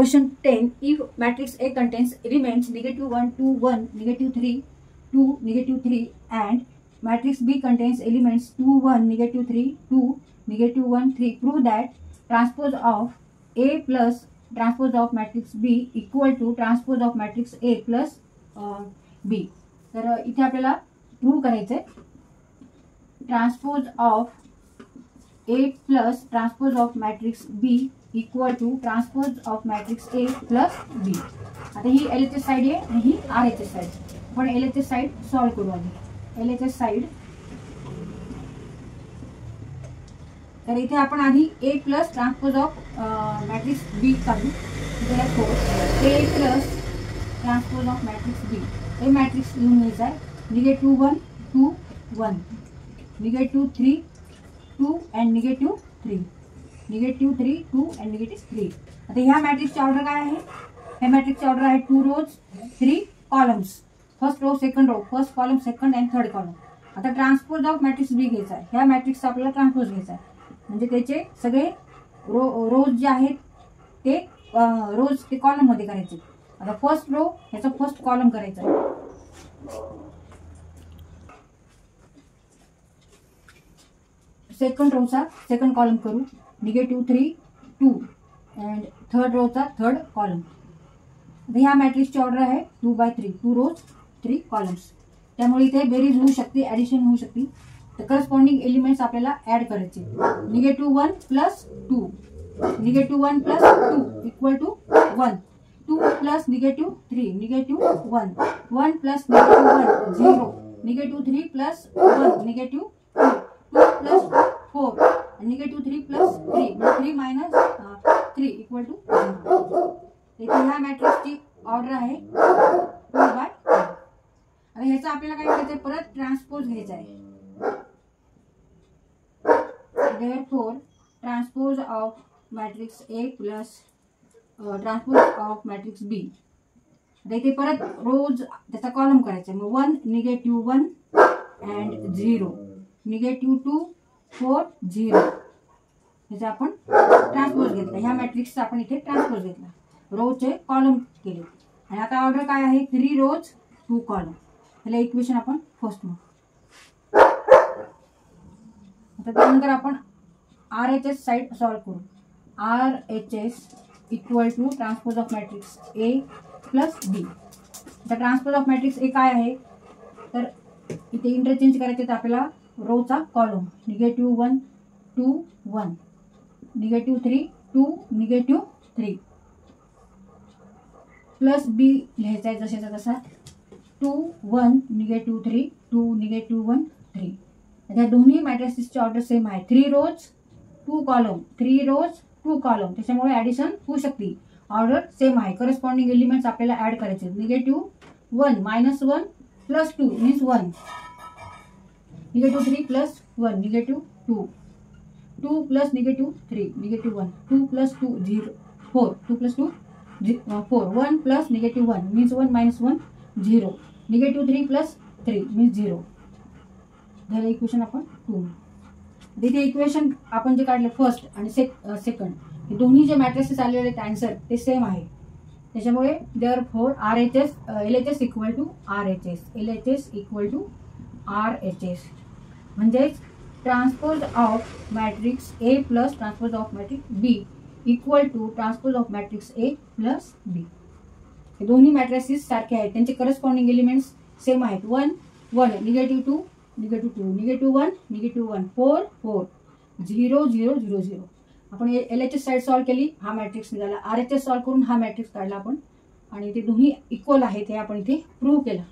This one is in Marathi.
Question 10. If matrix A contains elements -1, 2, 1, -3, 2, -3 and matrix B contains elements 2, 1, -3, 2, -1, 3, prove that transpose of A plus transpose of matrix B equal to transpose of matrix A plus B. तर इथे आपल्याला प्रूव्ह करायचं आहे transpose of A plus transpose of matrix B equal to transpose of matrix A plus B. आता ही LHS साइड आहे आणि ही RHS साइड. आपण LHS साइड सॉल्व करू आधी. LHS साइड तर इथे आपण आधी A plus transpose of matrix B काढू. Therefore A plus transpose of matrix B. हे मॅट्रिक्स लिहून घ्यायचा आहे. -1, 2, 1, -3, 2 and -3, -3, 2 and -3. आता ह्या मॅट्रिक्सची ऑर्डर काय आहे? ह्या मॅट्रिक्सची ऑर्डर आहे 2 rows 3 columns. First row second row, first column second and third column. आता ट्रान्सपोज ऑफ मॅट्रिक्स बी घ्यायचा आहे. ह्या मॅट्रिक्सचा आपल्याला ट्रान्सपोज घ्यायचा आहे. म्हणजे त्याचे सगळे रोज जे आहेत ते रोज ते कॉलम मध्ये करायचे. आता फर्स्ट रो ह्याचा फर्स्ट कॉलम करायचा आहे. सेकंड रोचा सेकंड कॉलम करू. -3, 2 and third Rochak third column. ह्या मॅट्रिक्सची ऑर्डर आहे 2/3, 2 rows 3 columns. त्यामुळे इथे बेरीज होऊ शकते, ऍडिशन होऊ शकते. तर करस्पॉन्डिंग एलिमेंट्स आपल्याला ऍड करायचे. -1 + 2, -1 + 2 इक्वल टू 1, 2 + -3, -1, 1 + -1 0, -3 + 1 -2, 2 + 4 -3 + 3 3 - 3 इक्वल टू 0. इथे ह्या मॅट्रिक्सची ऑर्डर आहे 2/3. आता ह्याचा आपल्याला काय करायचं आहे? परत ट्रान्सपोज घ्यायचा आहे. Therefore transpose of matrix A plus transpose of matrix B. आता इथे परत रोज त्याचा कॉलम करायचा आहे. मग 1, -1 अँड 0, -2, 4, 0. ह्याचा आपण ट्रान्सपोज घेतला. ह्या मॅट्रिक्सचा आपण इथे ट्रान्सपोज घेतला. रोचे कॉलम केले. आणि आता ऑर्डर काय आहे? 3 rows 2 column. ह्याला इक्वेशन आपण फर्स्ट म्हणू. आता त्यानंतर आपण RHS साइड सॉल्व करू. RHS equal to transpose of matrix A plus B. आता ट्रान्सपोज ऑफ मॅट्रिक्स A काय आहे? तर इथे इंटरचेंज करायचे. तर आपल्याला रोचा कॉलम -1, 2, 1, -3, 2, -3 प्लस B लिहायचा आहे जशाचा तसा. 2, 1, -3, 2, -1, 3. त्या दोन्ही मॅट्रिक्सची ऑर्डर सेम आहे. 3 rows 2 column, 3 rows 2 column. त्याच्यामुळे ऍडिशन होऊ शकते. ऑर्डर सेम आहे. करस्पॉन्डिंग एलिमेंट्स आपल्याला ऍड करायचे. -1 -1 + 2 मीन्स 1, -3 + 1 -2, 2 + -3 -1, 2 + 2 0, 4, 2 + 2 4, 1 + -1 मीन्स 1 - 1 0, -3 + 3 मीन्स 0. झालं इक्वेशन आपण 2. तिथे इक्वेशन आपण जे काढले फर्स्ट आणि सेकंड हे दोन्ही जे मॅट्रिक्सेस आलेले आहेत आन्सर ते सेम आहे. त्याच्यामुळे therefore LHS equal to RHS. म्हणजेच transpose of matrix A plus transpose of matrix B equal to transpose of matrix A plus B. हे दोन्ही मॅट्रिक्सेस सारखे आहेत. त्यांचे करस्पॉन्डिंग एलिमेंट्स सेम आहेत. 1, 1, -2, -2, -1, -1, 4, 4, 0, 0, 0, 0. आपण LHS साइड सॉल्व केली. हा मॅट्रिक्स निघाला. RHS सॉल्व करून हा मॅट्रिक्स काढला आपण आणि ते दोन्ही इक्वल आहेत हे आपण इथे प्रूव्ह केलं.